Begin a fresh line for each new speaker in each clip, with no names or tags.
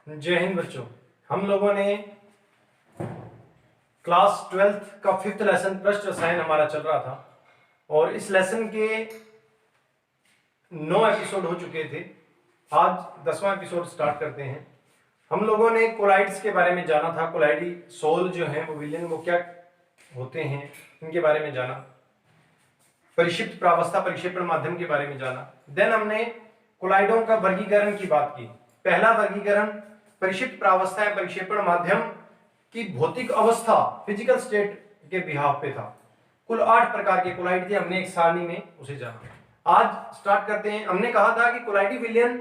जय हिंद बच्चों। हम लोगों ने क्लास 12th का 5th लेसन पृष्ठ रसायन हमारा चल रहा था और इस लेसन के 9 एपिसोड हो चुके थे। आज 10वां एपिसोड स्टार्ट करते हैं। हम लोगों ने कोलाइड्स के बारे में जाना था। कोलाइडी सोल जो है वो विलेन वो क्या होते हैं इनके बारे में जाना। परिक्षिप्त प्रावस्था परिक्षेपण माध्यम के बारे में जाना। देन हमने कोलाइडों का वर्गीकरण की बात की। पहला वर्गीकरण परिक्षिप्त प्रावस्था या परिक्षेपण माध्यम की भौतिक अवस्था फिजिकल स्टेट के बिहाफ पे था। कुल 8 प्रकार के कोलाइड थे, हमने एक सारणी में उसे जाना। आज स्टार्ट करते हैं। हमने कहा था कि कोलाइडी विलयन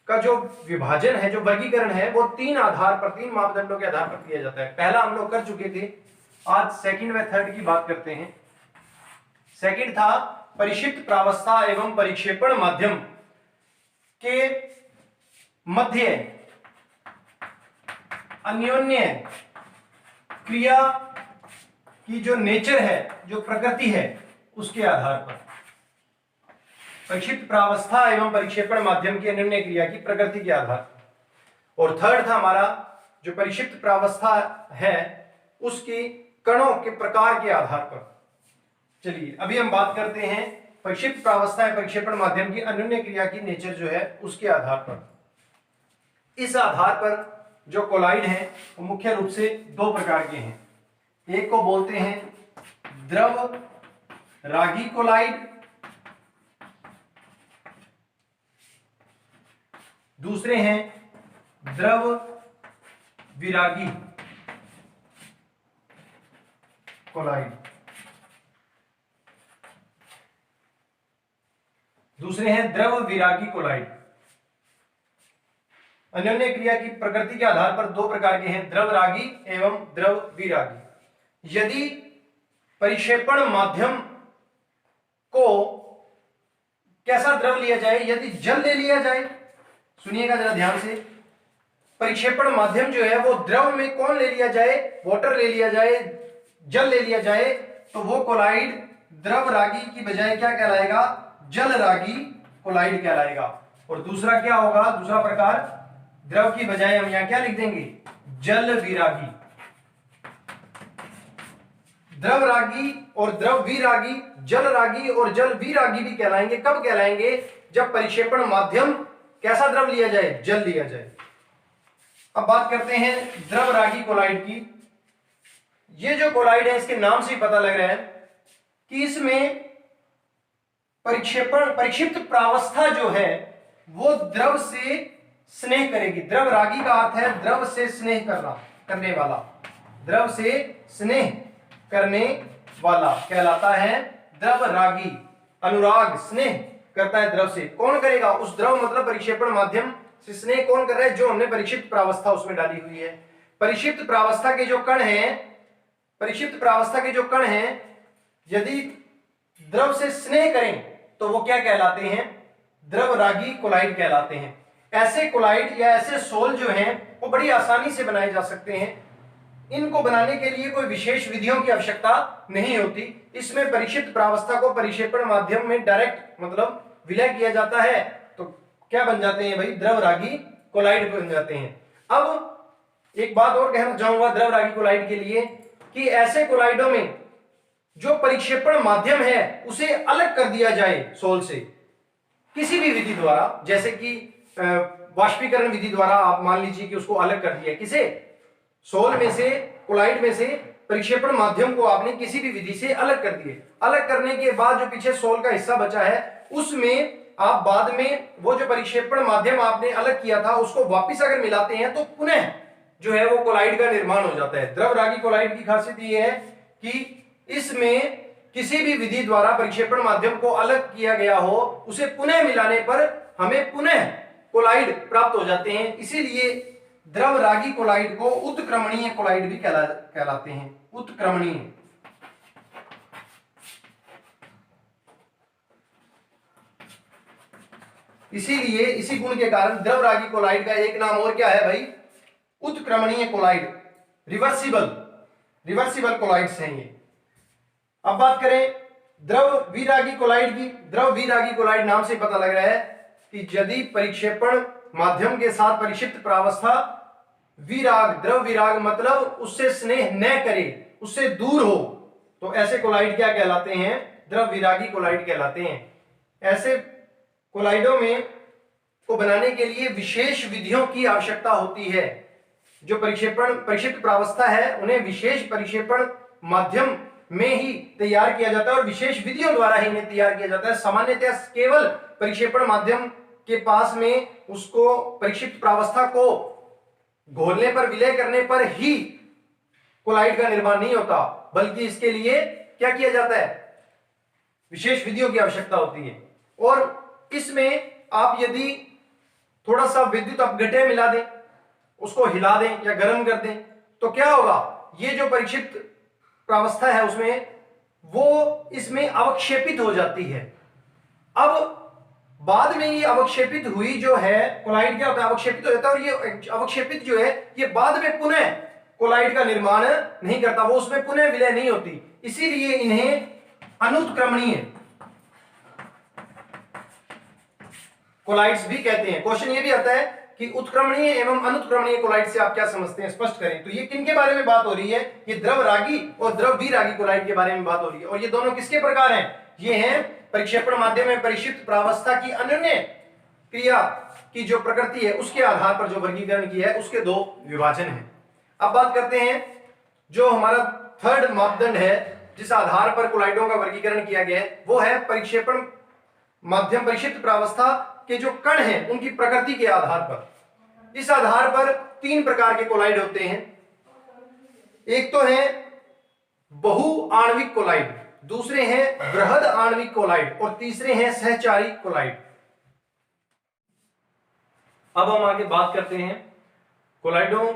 का जो विभाजन है, जो वर्गीकरण है, वो 3 मापदंडों के आधार पर किया जाता है। पहला हम लोग कर चुके थे, आज सेकंड व थर्ड की बात करते हैं। सेकंड था परिक्षिप्त प्रावस्था एवं परिक्षेपण माध्यम के मध्य अन्योन्य क्रिया की जो नेचर है, जो प्रकृति है, उसके आधार पर परिक्षिप्त प्रावस्था एवं परिक्षेपण माध्यम की अन्योन्य क्रिया की प्रकृति के आधार पर। और थर्ड था हमारा जो परिक्षिप्त प्रावस्था है उसकी कणों के प्रकार के आधार पर। चलिए अभी हम बात करते हैं परिक्षिप्त प्रावस्था या परिक्षेपण माध्यम की अन्योन्य क्रिया की नेचर जो है उसके आधार पर। इस आधार पर जो कोलाइड हैं वो मुख्य रूप से 2 प्रकार के हैं। एक को बोलते हैं द्रव रागी कोलाइड, दूसरे हैं द्रव विरागी कोलाइड। दूसरे हैं द्रव विरागी कोलाइड। अन्योन्य क्रिया की प्रकृति के आधार पर 2 प्रकार के हैं, द्रव रागी एवं द्रव विरागी। यदि परिक्षेपण माध्यम को कैसा द्रव लिया जाए, यदि जल ले लिया जाए, सुनिएगा जरा ध्यान से। परिक्षेपण माध्यम जो है वो द्रव में कौन ले लिया जाए, वाटर ले लिया जाए, जल ले लिया जाए, तो वो कोलाइड द्रव रागी की बजाय क्या कहलाएगा, जल रागी कोलाइड कहलाएगा। और दूसरा क्या होगा, दूसरा प्रकार द्रव की बजाय हम यहां क्या लिख देंगे, जल विरागी। द्रव रागी और द्रव विरागी, जल रागी और जल विरागी भी कहलाएंगे। कब कहलाएंगे, जब परिक्षेपण माध्यम कैसा द्रव लिया जाए, जल लिया जाए। अब बात करते हैं द्रव रागी कोलाइड की। ये जो कोलाइड है इसके नाम से ही पता लग रहा है कि इसमें परिक्षिप्त प्रावस्था जो है वो द्रव से स्नेह करेगी। द्रव रागी का अर्थ है द्रव से स्नेह करने वाला। द्रव से स्नेह करने वाला कहलाता है द्रव रागी। अनुराग स्नेह करता है द्रव से। कौन करेगा, उस द्रव मतलब परिक्षेपण माध्यम से स्नेह कौन कर रहा है, जो हमने परिक्षिप्त प्रावस्था उसमें डाली हुई है। परिक्षिप्त प्रावस्था के जो कण हैं, परिक्षिप्त प्रावस्था के जो कण हैं यदि द्रव से स्नेह करें तो वो क्या कहलाते हैं, द्रव रागी कोलाइड कहलाते हैं। ऐसे कोलाइड या ऐसे सोल जो हैं वो बड़ी आसानी से बनाए जा सकते हैं। इनको बनाने के लिए कोई विशेष विधियों की आवश्यकता नहीं होती। इसमें परिक्षिप्त प्रावस्था को परिक्षेपण माध्यम में डायरेक्ट मतलब विलय किया जाता है तो क्या बन जाते हैं भाई, द्रव रागी कोलाइड बन जाते हैं। अब एक बात और कहना चाहूंगा द्रव रागी कोलाइड के लिए कि ऐसे कोलाइडों में जो परिक्षेपण माध्यम है उसे अलग कर दिया जाए सोल से किसी भी विधि द्वारा, जैसे कि वाष्पीकरण विधि द्वारा आप मान लीजिए कि उसको अलग कर दिया, किसे, सोल में से, कोलाइड में से परिक्षेपण माध्यम को आपने किसी भी विधि से अलग कर दिए। अलग करने के बाद जो पीछे सोल का हिस्सा बचा है उसमें आप बाद में वो जो परिक्षेपण माध्यम आपने अलग किया था उसको वापिस अगर मिलाते हैं तो पुनः जो है वो कोलाइड का निर्माण हो जाता है। द्रव रागी कोलाइड की खासियत ये है कि इसमें किसी भी विधि द्वारा परिक्षेपण माध्यम को अलग किया गया हो, उसे पुनः मिलाने पर हमें पुनः कोलाइड प्राप्त हो जाते हैं। इसीलिए द्रव रागी कोलाइड को उत्क्रमणीय कोलाइड भी कहलाते हैं। उत्क्रमणीय। इसीलिए इसी गुण के कारण द्रव रागी कोलाइड का एक नाम और क्या है भाई, उत्क्रमणीय कोलाइड। रिवर्सिबल कोलाइड्स हैं ये। अब बात करें द्रव विरागी कोलाइड की। द्रव विरागी कोलाइड नाम से पता लग रहा है कि यदि परिक्षेपण माध्यम के साथ परिक्षिप्त प्रावस्था विराग, द्रव विराग मतलब उससे स्नेह न करे, उससे दूर हो, तो ऐसे कोलाइड क्या कहलाते हैं? द्रव विरागी कोलाइड कहलाते हैं। ऐसे कोलाइडों में को बनाने के लिए विशेष विधियों की आवश्यकता होती है। जो परिक्षिप्त प्रावस्था है उन्हें विशेष परिक्षेपण माध्यम में ही तैयार किया जाता है और विशेष विधियों द्वारा ही इन्हें तैयार किया जाता है। सामान्यतः केवल परिक्षेपण माध्यम के पास में उसको परिक्षिप्त प्रावस्था को घोलने पर, विलय करने पर ही कोलाइड का निर्माण नहीं होता, बल्कि इसके लिए क्या किया जाता है? विशेष विधियों की आवश्यकता होती है। और इसमें आप यदि थोड़ा सा विद्युत अपघटय मिला दें, उसको हिला दें या गर्म कर दें, तो क्या होगा? ये जो परिक्षिप्त प्रावस्था है उसमें वो इसमें अवक्षेपित हो जाती है। अब बाद में ये अवक्षेपित हुई जो है कोलाइड, क्या होता है? अवक्षेपित हो जाता है और ये अवक्षेपित जो है ये बाद में पुनः कोलाइड का निर्माण नहीं करता, वो उसमें पुनः विलय नहीं होती। इसीलिए इन्हें अनुत्क्रमणीय कोलाइड्स भी कहते हैं। क्वेश्चन ये भी आता है कि उत्क्रमणीय एवं अनुत्क्रमणीय कोलाइड से आप क्या समझते हैं, स्पष्ट करें। तो ये किनके बारे में बात हो रही है? ये द्रव रागी और द्रव विरागी कोलाइड के बारे में बात हो रही है। और ये दोनों किसके प्रकार हैं? ये हैं परिक्षेपण माध्यम में परिक्षिप्त प्रावस्था की अनन्य क्रिया की जो प्रकृति है उसके आधार पर जो वर्गीकरण किया है उसके दो विभाजन हैं। अब बात करते हैं जो हमारा थर्ड मापदंड है जिस आधार पर कोलाइडों का वर्गीकरण किया गया है, वो है परिक्षेपण माध्यम परिक्षिप्त प्रावस्था के जो कण हैं उनकी प्रकृति के आधार पर। इस आधार पर तीन प्रकार के कोलाइड होते हैं। एक तो है बहु आणविक कोलाइड, दूसरे हैं बृहद आणविक कोलाइड और तीसरे हैं सहचारी कोलाइड। अब हम आगे बात करते हैं कोलाइडों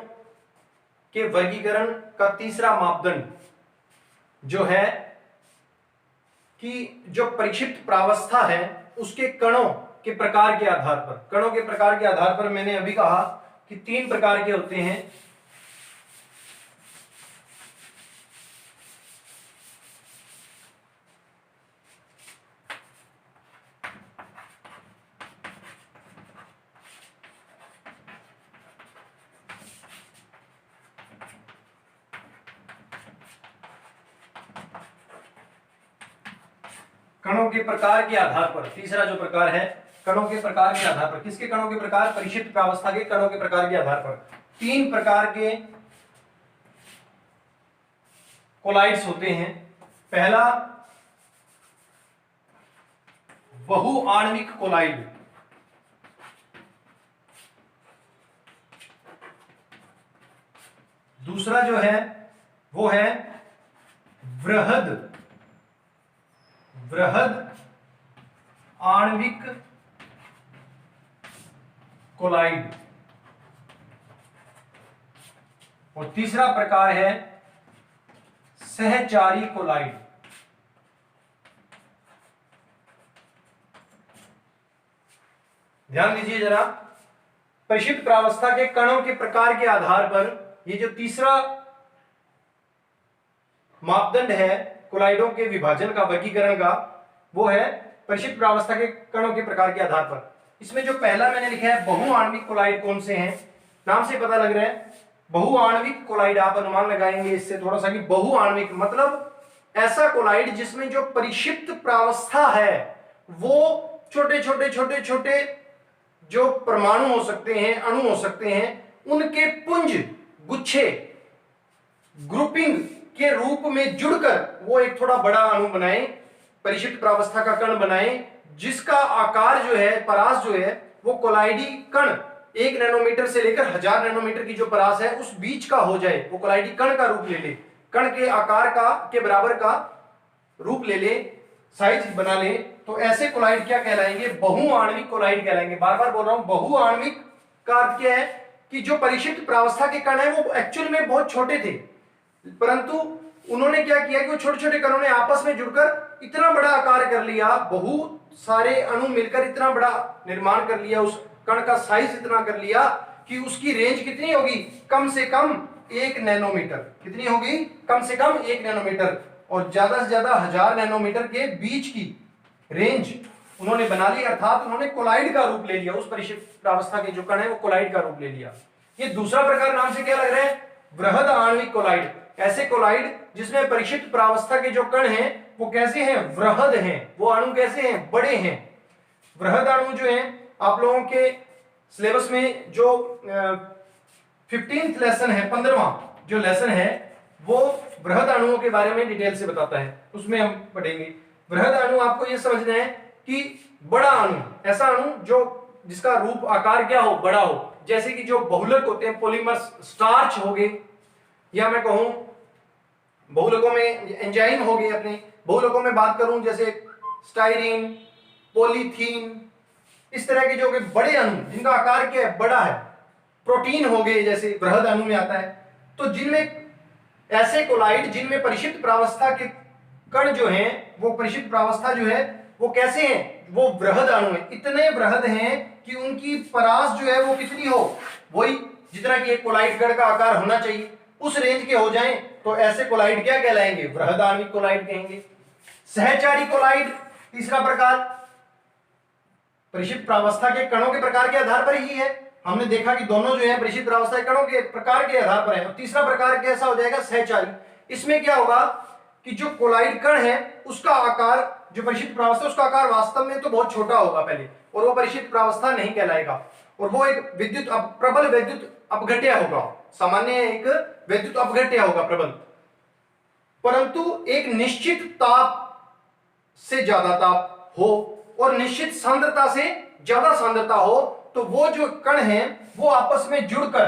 के वर्गीकरण का तीसरा मापदंड जो है कि जो परिक्षिप्त प्रावस्था है उसके कणों के प्रकार के आधार पर। कणों के प्रकार के आधार पर मैंने अभी कहा कि तीन प्रकार के होते हैं। कणों के प्रकार के आधार पर तीसरा जो प्रकार है कणों के प्रकार के आधार पर। किसके कणों के प्रकार? परिक्षिप्त प्रावस्था के कणों के प्रकार के आधार पर तीन प्रकार के कोलाइड्स होते हैं। पहला बहुआण्विक कोलाइड, दूसरा जो है वो है बृहद आणविक कोलाइड और तीसरा प्रकार है सहचारी कोलाइड। ध्यान दीजिए जरा, परिक्षिप्त प्रावस्था के कणों के प्रकार के आधार पर ये जो तीसरा मापदंड है कोलाइडों के विभाजन का, वर्गीकरण का, वो है परिक्षिप्त प्रावस्था के कणों के प्रकार के आधार पर। इसमें जो पहला मैंने लिखा है बहुआण्विक कोलाइड, कौन से हैं? नाम से पता लग रहा है बहुआण्विक कोलाइड। आप अनुमान लगाएंगे इससे थोड़ा सा कि बहुआण्विक मतलब ऐसा कोलाइड जिसमें जो परिक्षिप्त प्रावस्था है वो छोटे छोटे छोटे छोटे जो परमाणु हो सकते हैं, अणु हो सकते हैं, उनके पुंज, गुच्छे, ग्रुपिंग के रूप में जुड़कर वो एक थोड़ा बड़ा अणु बनाए, परिक्षिप्त प्रावस्था का कण बनाए, जिसका आकार जो है, परास जो है, वो कोलाइडी कण 1 नैनोमीटर से लेकर 1000 नैनोमीटर की जो परास है उस बीच का हो जाए, वो कोलाइडी कण का रूप ले ले, कण के आकार का के बराबर का रूप ले ले, साइज बना ले, तो ऐसे कोलाइड क्या कहलाएंगे? बहुआण्विक कोलाइड कहलाएंगे। बार बार बोल रहा हूं, बहुआण्विक का अर्थ क्या है कि जो परिक्षिप्त प्रावस्था के कण है वो एक्चुअल में बहुत छोटे थे, परंतु उन्होंने क्या किया कि वो छोटे छोटे कणों ने आपस में जुड़कर इतना बड़ा आकार कर लिया, बहुत सारे अणु मिलकर इतना बड़ा निर्माण कर लिया, उस कण का साइज इतना कर लिया कि उसकी रेंज कितनी होगी? कम से कम 1 नैनोमीटर। कितनी होगी? कम से कम 1 नैनोमीटर, और ज्यादा से ज्यादा 1000 नैनोमीटर के बीच की रेंज उन्होंने बना ली, अर्थात उन्होंने कोलाइड का रूप ले लिया, उस परिशिष्ट प्रावस्था के जो कण है वो कोलाइड का रूप ले लिया। ये दूसरा प्रकार नाम से क्या लग रहा है? वृहद आणविक कोलाइड। ऐसे कोलाइड जिसमें परिशिष्ट प्रावस्था के जो कण हैं वो कैसे हैं? वृहद हैं। वो अणु कैसे हैं? बड़े हैं। वृहद अणु जो है आप लोगों के सिलेबस में जो 15th लेसन है, 15वां जो लेसन है वो वृहद अणुओं के बारे में डिटेल से बताता है, उसमें हम पढ़ेंगे। वृहद अणु आपको ये समझना है कि बड़ा अणु, ऐसा अणु जो जिसका रूप आकार क्या हो? बड़ा हो। जैसे कि जो बहुलक होते हैं, पॉलीमर्स, स्टार्च हो गए, या मैं कहूं बहुलकों में एंजाइम हो गए। अपने बहुलकों में बात करूं जैसे स्टाइरीन, पॉलीथीन, इस तरह के जो बड़े अणु जिनका आकार क्या है? बड़ा है। प्रोटीन हो गए जैसे वृहद अणु में आता है। तो जिनमें ऐसे कोलाइड जिनमें परिशिष्ट प्रावस्था के कण जो हैं वो परिशिष्ट प्रावस्था जो है वो कैसे हैं? वो वृहद अणु हैं। इतने वृहद हैं कि उनकी परास जो है वो कितनी हो? वही जितना कि एक कोलाइड कण का आकार होना चाहिए, उस रेंज के हो जाएं तो ऐसे कोलाइड क्या कहलाएंगे? वृहद आणविक कोलाइड कहेंगे। सहचारी कोलाइड तीसरा प्रकार, परिशिष्ट प्रावस्था के कणों के प्रकार के आधार पर ही है। हमने देखा कि दोनों जो है परिशिष्ट प्रावस्था के कणों के प्रकार के आधार पर है। और तीसरा प्रकार कैसा हो जाएगा? सहचारी। इसमें क्या होगा कि जो कोलाइड कण है उसका आकार, जो परिशिष्ट प्रावस्था उसका आकार वास्तव में तो बहुत छोटा होगा पहले, और वो परिशिष्ट प्रावस्था नहीं कहलाएगा, और वो एक प्रबल विद्युत अपघट्य होगा। सामान्य एक विद्युत अपघट्य होगा प्रबल, परंतु एक निश्चित ताप से ज्यादा ताप हो और निश्चित सांद्रता से ज्यादा सांद्रता हो, तो वो जो कण हैं वो आपस में जुड़कर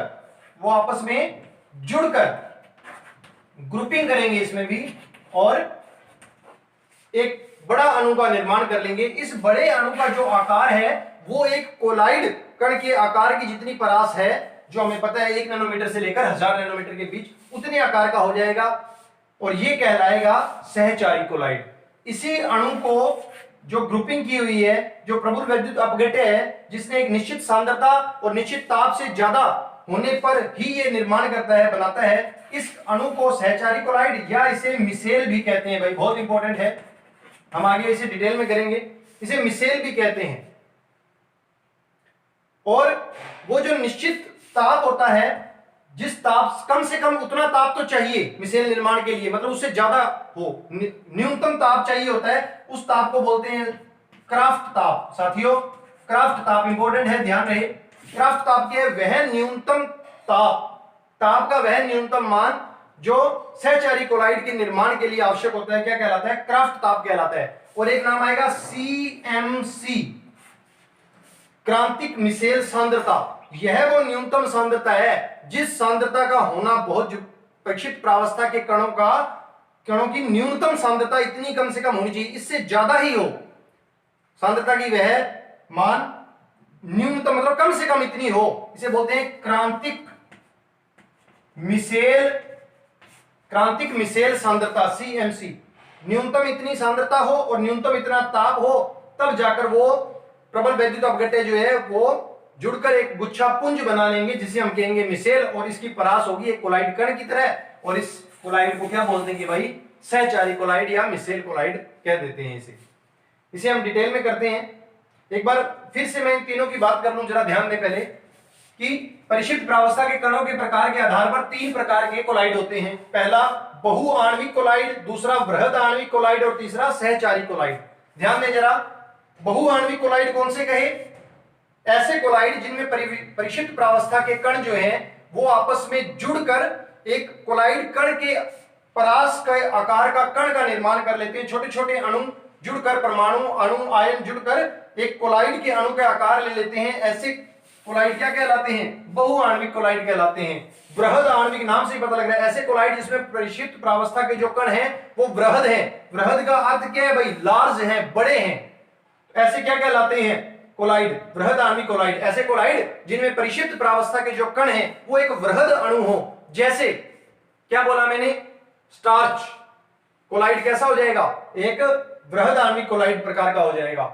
ग्रुपिंग करेंगे इसमें भी, और एक बड़ा अणु का निर्माण कर लेंगे। इस बड़े अणु का जो आकार है वो एक कोलाइड कण के आकार की जितनी परास है, जो हमें पता है 1 नैनोमीटर से लेकर 1000 नैनोमीटर के बीच, उतने आकार का हो जाएगा, और ये कहलाएगा सहचारी कोलाइड। इसी अणु को जो ग्रुपिंग की हुई है, जो प्रबल विद्युत अपघट्य है, जिसने एक निश्चित सांद्रता और निश्चित ताप से ज्यादा होने पर ही ये निर्माण करता है, बनाता है, इस अणु को सहचारी कोलाइड या इसे मिसेल भी कहते हैं। भाई बहुत इंपॉर्टेंट है, हम आगे इसे डिटेल में करेंगे। इसे मिसेल भी कहते हैं। और वो जो निश्चित ताप होता है, जिस ताप, कम से कम उतना ताप तो चाहिए मिसेल निर्माण के लिए, मतलब उससे ज्यादा हो, न्यूनतम ताप चाहिए होता है, उस ताप को बोलते हैं क्राफ्ट ताप। साथियों क्राफ्ट ताप इंपॉर्टेंट है, ध्यान रहे। क्राफ्ट ताप के वह न्यूनतम ताप का वह न्यूनतम मान जो सहचारी कोलाइड के निर्माण के लिए आवश्यक होता है, क्या कहलाता है? क्राफ्ट ताप कहलाता है। और एक नाम आएगा CMC, क्रांतिक मिसेल सांद्रता। यह वो न्यूनतम सांद्रता है जिस सांद्रता का होना बहुत, परिशिष्ट प्रावस्था के कणों की न्यूनतम सांद्रता इतनी कम से कम होनी चाहिए, इससे ज्यादा ही हो सांद्रता की वह मान, न्यूनतम मतलब कम से कम इतनी हो, इसे बोलते हैं क्रांतिक मिसेल सांद्रता CMC। न्यूनतम इतनी सांद्रता हो और न्यूनतम इतना ताप हो, तब जाकर वो प्रबल वैद्युत अपघट्य जो है वो जुड़कर एक गुच्छा पुंज बना लेंगे, जिसे हम कहेंगे मिसेल, और इसकी परास होगी एक कोलाइड कण की तरह, और इस कोलाइड को क्या बोल देंगे भाई? सहचारी कोलाइड या मिसेल कोलाइड कह देते हैं इसे हम डिटेल में करते हैं। एक बार फिर से मैं इन तीनों की बात कर लूं, जरा ध्यान दें पहले कि परिशिष्ट प्रावस्था के कणों के प्रकार के आधार पर 3 प्रकार के कोलाइड होते हैं। पहला बहुआण्विक कोलाइड, दूसरा वृहद आणविक कोलाइड, और तीसरा सहचारी कोलाइड। ध्यान दें जरा, बहुआण्विक कोलाइड कौन से कहे? ऐसे कोलाइड जिनमें परिशिष्ट प्रावस्था के कण जो हैं वो आपस में जुड़कर एक कोलाइड कण के परास के आकार का कण का निर्माण कर लेते हैं। छोटे छोटे अणु जुड़कर, परमाणु, अणु, आयन जुड़कर एक कोलाइड के अणु का आकार ले लेते हैं। ऐसे कोलाइड क्या कहलाते हैं? बहुआण्विक कोलाइड कहलाते हैं। वृहद आणविक नाम से ही पता लग रहा है, ऐसे कोलाइड जिसमें परिशिष्ट प्रावस्था के जो कण हैं वो वृहद हैं। वृहद का अर्थ क्या है भाई? लार्ज हैं, बड़े हैं। ऐसे क्या कहलाते हैं? कोलाइड, वृहद आणविक कोलाइड। ऐसे कोलाइड जिनमें परिशिष्ट प्रावस्था के जो कण हैं वो एक वृहद अणु हो। जैसे क्या बोला मैंने? स्टार्च कोलाइड कैसा हो जाएगा? एक वृहद आणविक कोलाइड प्रकार का हो जाएगा।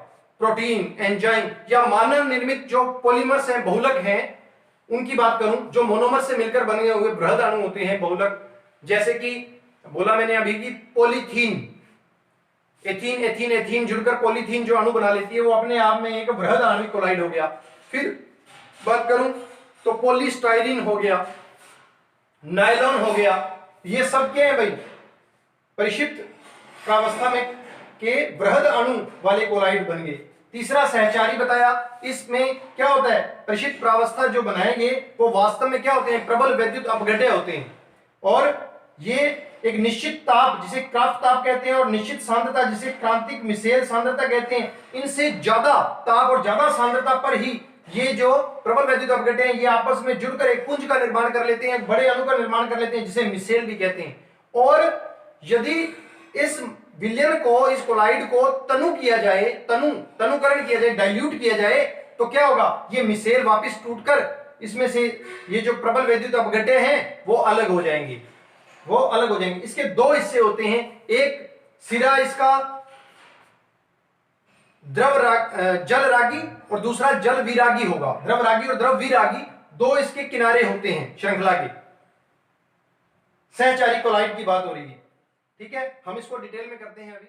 प्रोटीन, एंजाइम या मानव निर्मित जो पॉलीमर्स हैं, बहुलक हैं, उनकी बात करूं, जो मोनोमर से मिलकर बने हुए वृहद अणु होते हैं, बहुलक, जैसे कि बोला मैंने अभी कि पॉलीथीन, एथीन एथीन एथीन जुड़कर पॉलीथीन जो अणु बना लेती है, वो अपने आप में एक बृहद आणविक कोलाइड हो गया। फिर बात करूं तो पॉलीस्टाइरीन हो गया, नायलॉन हो गया, ये सब क्या है भाई, परिक्षिप्त प्रावस्था में के बृहद अणु वाले कोलाइड बन गए। तीसरा सहचारी बताया, इसमें क्या होता है, परिक्षिप्त प्रावस्था जो बनाएंगे वो वास्तव में क्या होते हैं, प्रबल वैद्युत अपघट्य होते हैं, और ये एक निश्चित ताप जिसे क्राफ्ट ताप कहते हैं और निश्चित सांद्रता जिसे क्रांतिक मिसेल सांद्रता कहते हैं, इनसे ज्यादा ताप और ज्यादा सांद्रता पर ही ये जो प्रबल वैद्युत अपघट्य हैं ये आपस में जुड़कर एक पुंज का निर्माण कर लेते हैं, एक बड़े अणु का निर्माण कर लेते हैं जिसे मिसेल भी कहते हैं। और यदि इस विलयन को, इस कोलाइड को तनु किया जाए, तनुकरण किया जाए, डाइल्यूट किया जाए, तो क्या होगा, ये मिसेल वापस टूटकर इसमें से ये जो प्रबल वैद्युत अपघट्य हैं वो अलग हो जाएंगे, वो अलग हो जाएंगे। इसके दो हिस्से होते हैं, एक सिरा इसका जल रागी और दूसरा जल विरागी होगा। द्रव रागी और द्रव विरागी दो इसके किनारे होते हैं श्रृंखला के। सहचारी कोलाइड की बात हो रही है, ठीक है, हम इसको डिटेल में करते हैं अभी।